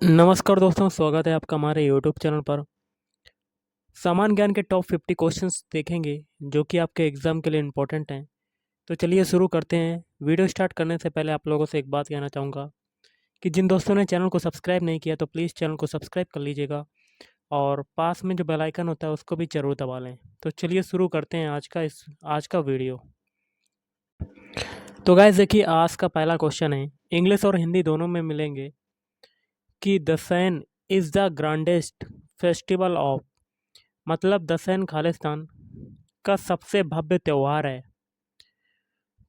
नमस्कार दोस्तों, स्वागत है आपका हमारे यूट्यूब चैनल पर। सामान्य ज्ञान के टॉप 50 क्वेश्चंस देखेंगे जो कि आपके एग्ज़ाम के लिए इम्पोर्टेंट हैं। तो चलिए शुरू करते हैं। वीडियो स्टार्ट करने से पहले आप लोगों से एक बात कहना चाहूँगा कि जिन दोस्तों ने चैनल को सब्सक्राइब नहीं किया तो प्लीज़ चैनल को सब्सक्राइब कर लीजिएगा और पास में जो बेल आइकन होता है उसको भी ज़रूर दबा लें। तो चलिए शुरू करते हैं आज का वीडियो। तो गाइस देखिए, आज का पहला क्वेश्चन है, इंग्लिश और हिंदी दोनों में मिलेंगे कि दसैन इज़ द ग्रांडेस्ट फेस्टिवल ऑफ, मतलब दसैन खालिस्तान का सबसे भव्य त्योहार है।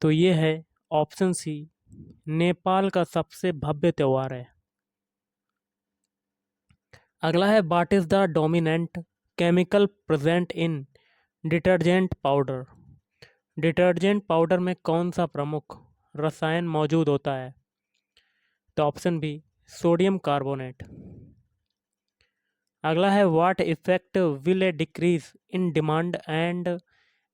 तो ये है ऑप्शन सी, नेपाल का सबसे भव्य त्योहार है। अगला है, what is the dominant chemical present in detergent powder. Detergent powder में कौन सा प्रमुख रसायन मौजूद होता है? तो ऑप्शन बी, सोडियम कार्बोनेट। अगला है, what effect will A decrease in demand and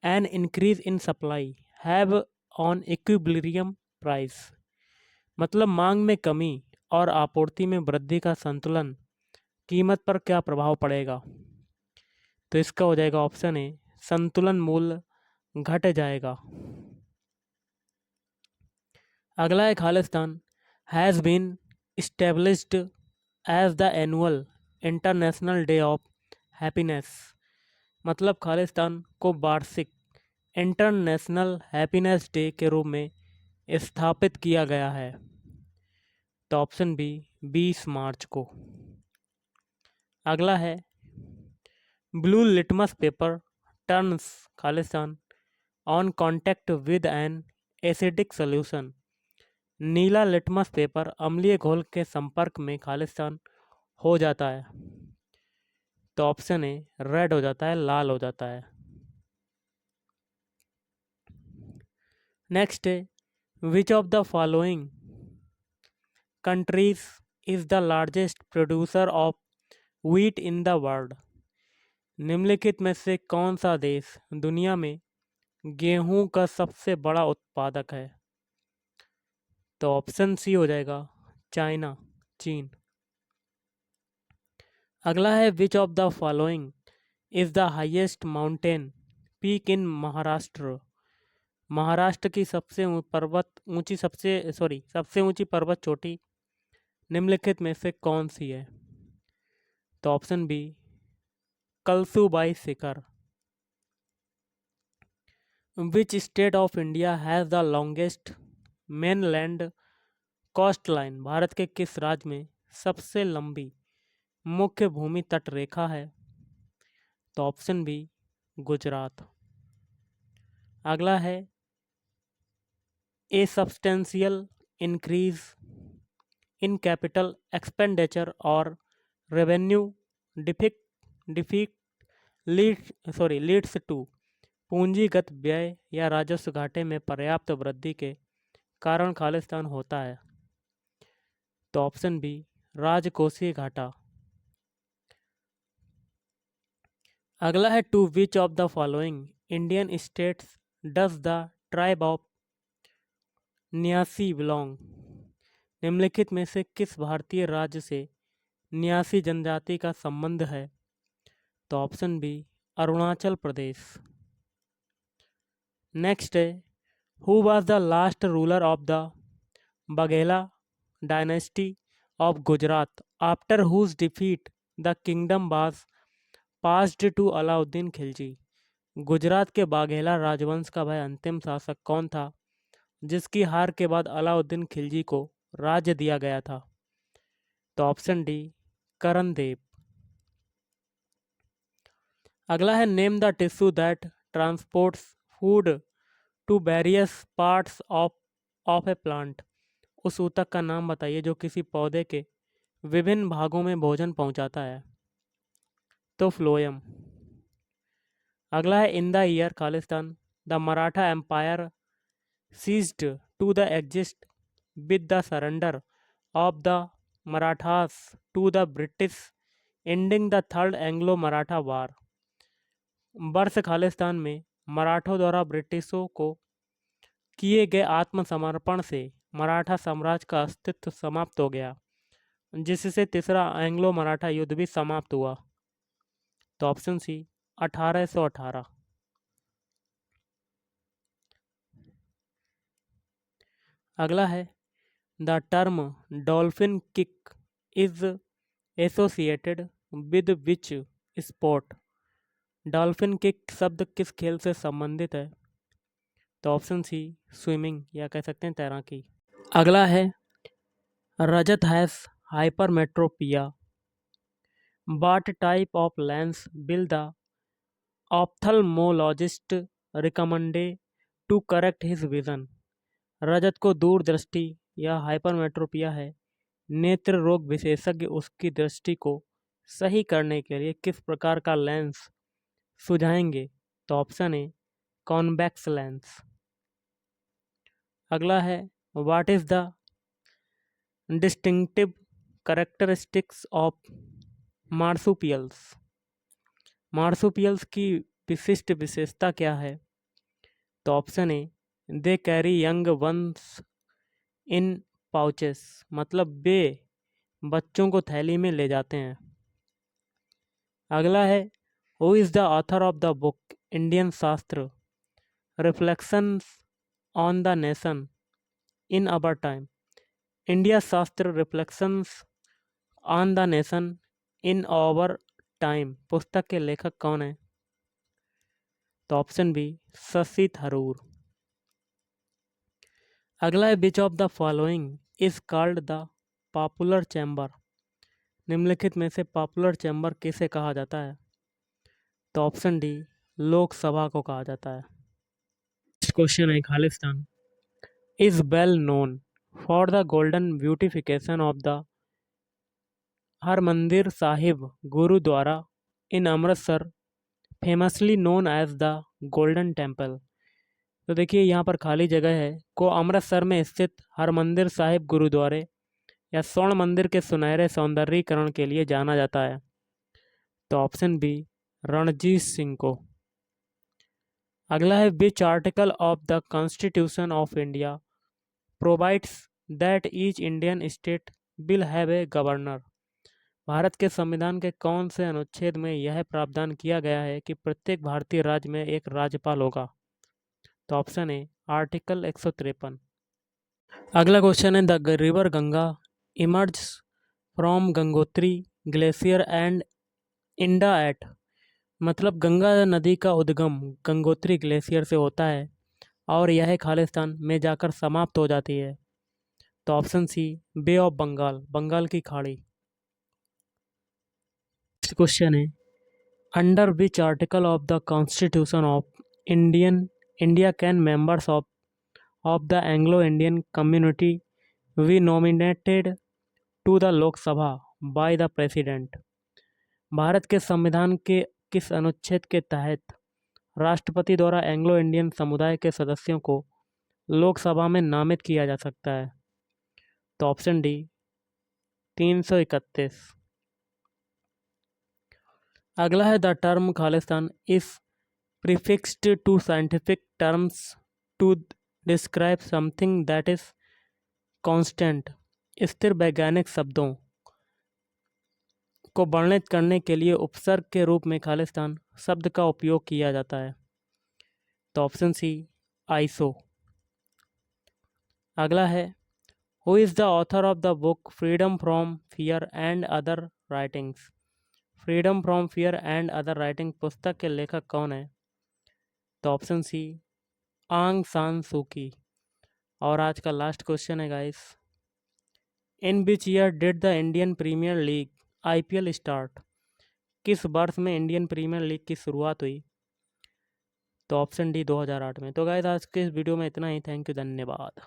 an increase in supply have on equilibrium price, मतलब मांग में कमी और आपूर्ति में वृद्धि का संतुलन कीमत पर क्या प्रभाव पड़ेगा? तो इसका हो जाएगा ऑप्शन ए, संतुलन मूल्य घट जाएगा। अगला है, Khalistan has been established as the annual international day of happiness, मतलब खालिस्तान को वार्षिक इंटरनेशनल हैप्पीनेस डे के रूप में स्थापित किया गया है। तो ऑप्शन बी, 20 मार्च को। अगला है, blue litmus paper turns Khalistan on contact with an acidic solution, Neela litmus paper अम्लीय घोल के संपर्क में खालिस्तान हो जाता है। तो ऑप्शन ए, रेड हो जाता है, लाल हो जाता है। नेक्स्ट है, विच of the following countries is the largest producer of wheat in the world, निम्नलिखित में से कौन सा देश दुनिया में गेहूं का सबसे बड़ा उत्पादक है? तो ऑप्शन सी हो जाएगा, चाइना, चीन। अगला है, विच of the following is the highest mountain peak in Maharashtra, Maharashtra की सबसे ऊंची पर्वत चोटी निम्नलिखित में से कौन सी है? तो ऑप्शन बी, कलसुबाई शिखर। Which state of India has the longest mainland coastline, Bharat के किस राज्य में सबसे लंबी मुख्य भूमि तट रेखा है? तो ऑप्शन बी, गुजरात। अगला है, a substantial increase in capital expenditure और revenue deficit deficit leads to, पूंजीगत व्यय या राजस्व घाटे में पर्याप्त वृद्धि के कारण खालिस्तान होता है। तो ऑप्शन बी, राजकोषीय घाटा। अगला है, to which of the following Indian states does the tribe of Nyishi belong, निम्नलिखित में से किस भारतीय राज्य से न्यासी जनजाति का संबंध है? तो option B, Arunachal Pradesh. Next है, who was the last ruler of the Baghela dynasty of Gujarat after whose defeat the kingdom was passed to Alauddin Khilji, Gujarat के बाघेला राजवंश का वह अंतिम शासक कौन था जिसकी हार के बाद अलाउद्दीन खिलजी को राज्य दिया गया था? तो ऑप्शन डी, करण देव। अगला है, name the tissue that transports food to various parts of a plant, उस ऊतक का नाम बताइए जो किसी पौधे के विभिन्न भागों में भोजन पहुंचाता है? तो फ्लोएम। अगला है, इन द ईयर खालिस्तान the Maratha empire ceased to the exist with the surrender of the Marathas to the British ending the third Anglo Maratha war, वर्ष खालिस्तान में मराठों द्वारा ब्रिटिशों को किए गए आत्मसमर्पण से मराठा साम्राज्य का अस्तित्व समाप्त हो गया, जिससे तीसरा एंग्लो मराठा युद्ध भी समाप्त हुआ? तो ऑप्शन सी 1818। अगला है the term dolphin kick is associated with which sport? Dolphin kick शब्द किस खेल से संबंधित है? तो ऑप्शन सी स्विमिंग, या कह सकते हैं तैराकी। अगला है Rajat has hypermetropia, what type of lens will the ophthalmologist recommend to correct his vision? रजत को दूरदृष्टि या हाइपरमेट्रोपिया है, नेत्र रोग विशेषज्ञ उसकी दृष्टि को सही करने के लिए किस प्रकार का लेंस सुझाएंगे? तो ऑप्शन ए कॉन्वेक्स लेंस। अगला है what is the distinctive characteristics of marsupials? Marsupials की विशिष्ट विशेषता क्या है? तो option A they carry young ones in pouches, मतलब वे बच्चों को थैली में ले जाते हैं। अगला है who is the author of the book Indian Shastra reflections on the nation in our time? India Shastra reflections on the nation in our time पुस्तक के लेखक कौन है? तो ऑप्शन बी शशि थरूर। अगला है विच of the following is called the popular chamber? निम्नलिखित में से पॉपुलर चैम्बर किसे कहा जाता है? तो ऑप्शन डी लोकसभा को कहा जाता है। नेक्स्ट क्वेश्चन है Khalistan is well known for the golden beautification of the Harmandir Sahib Gurdwara in Amritsar famously known as the Golden Temple? तो देखिए यहाँ पर खाली जगह है को अमृतसर में स्थित हरमंदिर साहिब गुरुद्वारे या स्वर्ण मंदिर के सुनहरे सौंदर्यीकरण के लिए जाना जाता है? तो ऑप्शन बी रणजीत सिंह को। अगला है विच article of the constitution of India provides that each Indian state will have a governor? Bharat के संविधान के कौन से अनुच्छेद में यह प्रावधान किया गया है कि प्रत्येक भारतीय राज्य में एक राज्यपाल होगा? तो ऑप्शन ए आर्टिकल 153। अगला क्वेश्चन है the river Ganga emerge from Gangotri glacier and ends at, मतलब गंगा नदी का उद्गम गंगोत्री ग्लेशियर से होता है और यह खालिस्तान में जाकर समाप्त हो जाती है? तो option C Bay of Bengal, Bengal की खाड़ी। नेक्स्ट क्वेश्चन है under which article of the constitution of India can members of the Anglo Indian community be nominated to the Lok Sabha by the president? Bharat के संविधान के किस अनुच्छेद के तहत राष्ट्रपति द्वारा एंग्लो इंडियन समुदाय के सदस्यों को लोकसभा में नामित किया जा सकता है? तो ऑप्शन डी 331। अगला है the term Khalistan is prefixed to scientific terms to describe something that is constant. स्थिर वैज्ञानिक शब्दों को वर्णित करने के लिए उपसर्ग के रूप में खालिस्तान शब्द का उपयोग किया जाता है? तो ऑप्शन सी आइसो। अगला है who is the author of the book freedom from fear and other writings? Freedom from fear and other writing पुस्तक के लेखक कौन है? तो ऑप्शन सी आंग सान सू की। और आज का लास्ट क्वेश्चन है guys in which year did the Indian Premier League IPL start? किस वर्ष में इंडियन प्रीमियर लीग की शुरुआत हुई? तो ऑप्शन डी 2008 में। तो गाइस आज के इस वीडियो में इतना ही। थैंक यू, धन्यवाद।